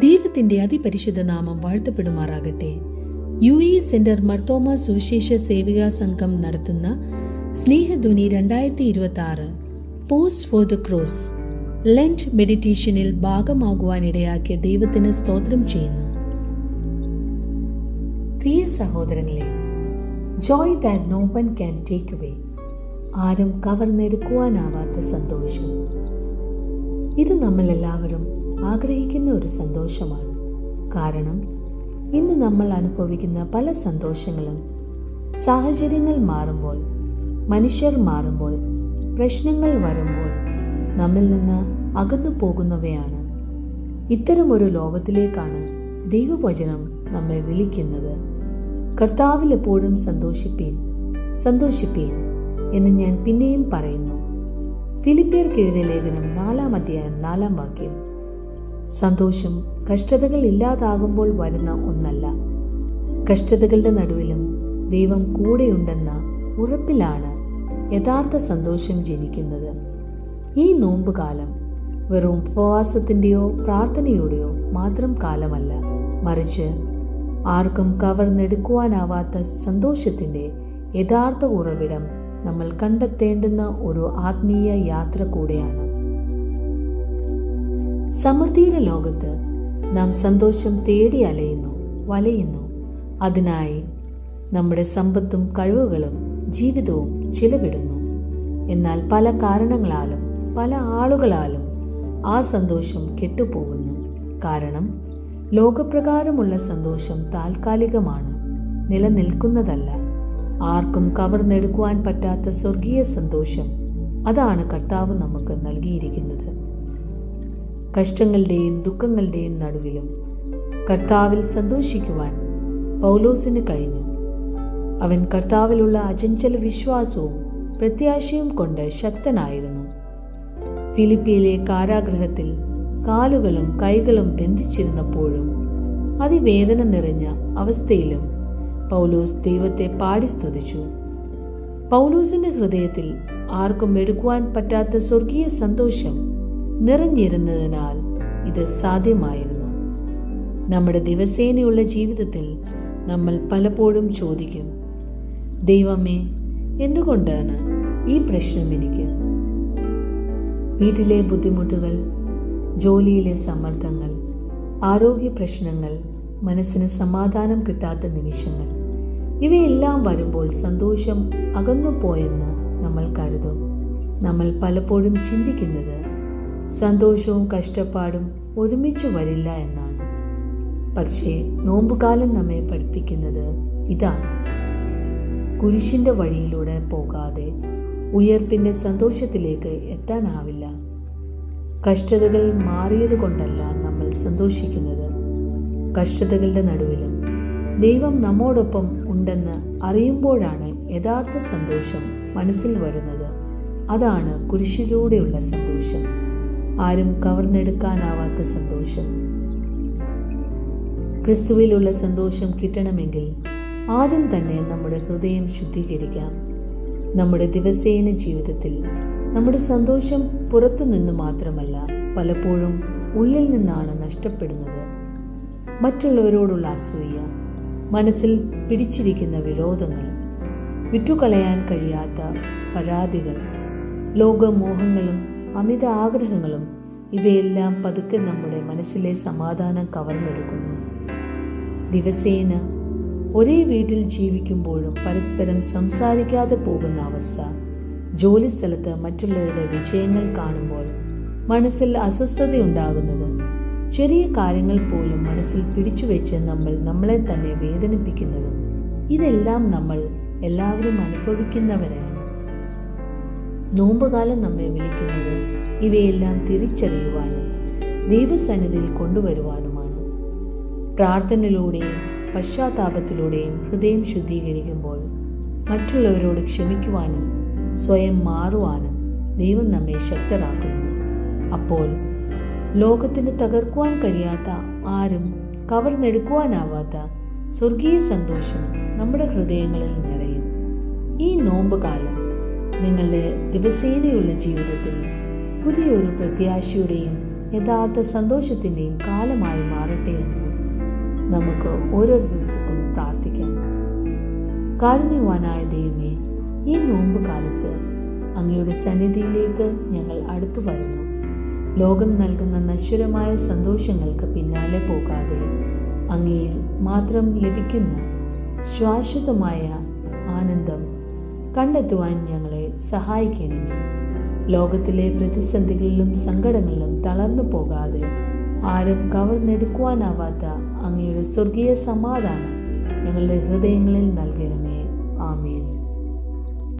ദൈവത്തിന്റെ അതിപരിശുദ്ധ നാമം വാഴ്ത്തപ്പെടുമാറാകട്ടെ. UAE സെന്റർ മർത്തോമ സുവിശേഷ സേവികാ സംഘം നടത്തുന്ന Snehadhwani 2026 post for the cross lent മെഡിറ്റേഷനിൽ ഭാഗമാകുവാനിടയാക്കിയ ദൈവത്തിന് സ്തോത്രം ചെയ്യുന്നു. പ്രിയ സഹോദരങ്ങളെ, joy that no one can take away, ആരും കവർന്നെടുക്കുവാനാവാത്ത സന്തോഷം. ഇത് നമ്മൾ എല്ലാവരും ആഗ്രഹിക്കുന്ന ഒരു സന്തോഷമാണ്. കാരണം ഇന്ന് നമ്മൾ അനുഭവിക്കുന്ന പല സന്തോഷങ്ങളും സാഹചര്യങ്ങൾ മാറുമ്പോൾ, മനുഷ്യർ മാറുമ്പോൾ, പ്രശ്നങ്ങൾ വരുമ്പോൾ നമ്മിൽ നിന്ന് അകന്നു പോകുന്നവയാണ്. ഇത്തരമൊരു ലോകത്തിലേക്കാണ് ദൈവവചനം നമ്മെ വിളിക്കുന്നത്. കർത്താവിൽ എപ്പോഴും സന്തോഷിപ്പീൻ, സന്തോഷിപ്പീൻ എന്ന് ഞാൻ പിന്നെയും പറയുന്നു. ഫിലിപ്പിയർക്ക് എഴുതിയ ലേഖനം 4-ാം അധ്യായം 4-ാം വാക്യം. സന്തോഷം കഷ്ടതകൾ ഇല്ലാതാകുമ്പോൾ വരുന്ന ഒന്നല്ല. കഷ്ടതകളുടെ നടുവിലും ദൈവം കൂടെയുണ്ടെന്ന ഉറപ്പിലാണ് യഥാർത്ഥ സന്തോഷം ജനിക്കുന്നത്. ഈ നോമ്പുകാലം വെറും ഉപവാസത്തിൻ്റെയോ പ്രാർത്ഥനയുടെയോ മാത്രം കാലമല്ല, മറിച്ച് ആർക്കും കവർന്നെടുക്കുവാനാവാത്ത സന്തോഷത്തിൻ്റെ യഥാർത്ഥ ഉറവിടം നമ്മൾ കണ്ടെത്തേണ്ടുന്ന ഒരു ആത്മീയ യാത്ര കൂടെയാണ്. സമൃദ്ധിയുടെ ലോകത്ത് നാം സന്തോഷം തേടി അലയുന്നു, വലയുന്നു. അതിനായി നമ്മുടെ സമ്പത്തും കഴിവുകളും ജീവിതവും ചിലവിടുന്നു. എന്നാൽ പല കാരണങ്ങളാലും പല ആളുകളാലും ആ സന്തോഷം കെട്ടുപോകുന്നു. കാരണം ലോകപ്രകാരമുള്ള സന്തോഷം താൽക്കാലികമാണ്, നിലനിൽക്കുന്നതല്ല. ആർക്കും കവർന്നെടുക്കുവാൻ പറ്റാത്ത സ്വർഗീയ സന്തോഷം, അതാണ് കർത്താവ് നമുക്ക് നൽകിയിരിക്കുന്നത്. കഷ്ടങ്ങളുടെയും ദുഃഖങ്ങളുടെയും നടുവിലും കർത്താവിൽ സന്തോഷിക്കുവാൻ പൗലോസിന് കഴിഞ്ഞു. അവൻ കർത്താവിലുള്ള അചഞ്ചല വിശ്വാസവും പ്രത്യാശയും കൊണ്ട് ശക്തനായിരുന്നു. ഫിലിപ്പിയിലെ കാരാഗൃഹത്തിൽ കാലുകളും കൈകളും ബന്ധിച്ചിരുന്നപ്പോഴും അതിവേദന നിറഞ്ഞ അവസ്ഥയിലും പൗലോസ് ദൈവത്തെ പാടി സ്തുതിച്ചു. പൗലോസിന്റെ ഹൃദയത്തിൽ ആർക്കും എടുക്കുവാൻ പറ്റാത്ത സ്വർഗീയ സന്തോഷം നിറഞ്ഞിരുന്നതിനാൽ ഇത് സാധ്യമായിരുന്നു. നമ്മുടെ ദിവസേനയുള്ള ജീവിതത്തിൽ നമ്മൾ പലപ്പോഴും ചോദിക്കും, ദൈവമേ, എന്തുകൊണ്ടാണ് ഈ പ്രശ്നം എനിക്ക്? വീട്ടിലെ ബുദ്ധിമുട്ടുകൾ, ജോലിയിലെ സമ്മർദ്ദങ്ങൾ, ആരോഗ്യ പ്രശ്നങ്ങൾ, മനസ്സിന് സമാധാനം കിട്ടാത്ത നിമിഷങ്ങൾ, ഇവയെല്ലാം വരുമ്പോൾ സന്തോഷം അകന്നുപോയെന്ന് നമ്മൾ കരുതും. നമ്മൾ പലപ്പോഴും ചിന്തിക്കുന്നത് സന്തോഷവും കഷ്ടപ്പാടും ഒരുമിച്ച് വരില്ല എന്നാണ്. പക്ഷേ നോമ്പുകാലം നമ്മെ പഠിപ്പിക്കുന്നത് ഇതാണ്: കുരിശിന്റെ വഴിയിലൂടെ പോകാതെ ഉയർപ്പിന്റെ സന്തോഷത്തിലേക്ക് എത്താനാവില്ല. കഷ്ടതകൾ മാറിയത് കൊണ്ടല്ല നമ്മൾ സന്തോഷിക്കുന്നത്. കഷ്ടതകളുടെ നടുവിലും ദൈവം നമ്മോടൊപ്പം ഉണ്ടെന്ന് അറിയുമ്പോഴാണ് യഥാർത്ഥ സന്തോഷം മനസ്സിൽ വരുന്നത്. അതാണ് കുരിശിലൂടെയുള്ള സന്തോഷം, ആരും കവർന്നെടുക്കാനാവാത്ത സന്തോഷം. ക്രിസ്തുവിലുള്ള സന്തോഷം കിട്ടണമെങ്കിൽ ആദ്യം തന്നെ നമ്മുടെ ഹൃദയം ശുദ്ധീകരിക്കാം. നമ്മുടെ ദിവസേന ജീവിതത്തിൽ നമ്മുടെ സന്തോഷം പുറത്തുനിന്ന് മാത്രമല്ല, പലപ്പോഴും ഉള്ളിൽ നിന്നാണ് നഷ്ടപ്പെടുന്നത്. മറ്റുള്ളവരോടുള്ള അസൂയ, മനസ്സിൽ പിടിച്ചിരിക്കുന്ന വിരോധങ്ങൾ, വിട്ടുകളയാൻ കഴിയാത്ത പരാതികൾ, ലോകമോഹങ്ങളും അമിത ആഗ്രഹങ്ങളും, ഇവയെല്ലാം പതുക്കെ നമ്മുടെ മനസ്സിലെ സമാധാനം കവർന്നെടുക്കുന്നു. ദിവസേന ഒരേ വീട്ടിൽ ജീവിക്കുമ്പോഴും പരസ്പരം സംസാരിക്കാതെ പോകുന്ന അവസ്ഥ, ജോലിസ്ഥലത്ത് മറ്റുള്ളവരുടെ വിജയങ്ങൾ കാണുമ്പോൾ മനസ്സിൽ അസ്വസ്ഥതയുണ്ടാകുന്നത്, ചെറിയ കാര്യങ്ങൾ പോലും മനസ്സിൽ പിടിച്ചുവെച്ച് നമ്മളെ തന്നെ വേദനിപ്പിക്കുന്നതും, ഇതെല്ലാം നമ്മൾ എല്ലാവരും അനുഭവിക്കുന്നവരാണ്. നോമ്പുകാലം നമ്മെ വിളിക്കുന്നത് ഇവയെല്ലാം തിരിച്ചറിയുവാനും ദൈവസന്നിധിയിൽ കൊണ്ടുവരുവാനുമാണ്. പ്രാർത്ഥനയിലൂടെയും പശ്ചാത്താപത്തിലൂടെയും ഹൃദയം ശുദ്ധീകരിക്കുമ്പോൾ മറ്റുള്ളവരോട് ക്ഷമിക്കുവാനും സ്വയം മാറുവാനും ദൈവം നമ്മെ ശക്തരാക്കുന്നു. അപ്പോൾ ലോകത്തിന് തകർക്കുവാൻ കഴിയാത്ത, ആരും കവർന്നെടുക്കുവാനാവാത്ത സ്വർഗീയ സന്തോഷം നമ്മുടെ ഹൃദയങ്ങളിൽ നിറയും. ഈ നോമ്പുകാലം നിങ്ങളുടെ ദിവസേനയുള്ള ജീവിതത്തിൽ പുതിയൊരു പ്രത്യാശയുടെയും യഥാർത്ഥ സന്തോഷത്തിൻ്റെയും കാലമായി മാറട്ടെ. നമുക്ക് ഓരോരുത്തർക്കും പ്രാർത്ഥിക്കാം. കാരുണ്യവാനായ ദൈവമേ, ഈ നോമ്പ് കാലത്ത് അങ്ങയുടെ സന്നിധിയിലേക്ക് ഞങ്ങൾ അടുത്തു വരുന്നു. ലോകം നൽകുന്ന നശ്വരമായ സന്തോഷങ്ങൾക്ക് പിന്നാലെ പോകാതെ അങ്ങയിൽ മാത്രം ലഭിക്കുന്ന ശാശ്വതമായ ആനന്ദം കണ്ടെത്തുവാൻ ഞങ്ങളെ സഹായിക്കണമേ. ലോകത്തിലെ പ്രതിസന്ധികളിലും സങ്കടങ്ങളിലും തളർന്നു പോകാതെ ആരും കവർന്നെടുക്കുവാനാവാത്ത അങ്ങയുടെ സ്വർഗീയ സമാധാനം ഞങ്ങളുടെ ഹൃദയങ്ങളിൽ നൽകണമേ. ആമേൻ.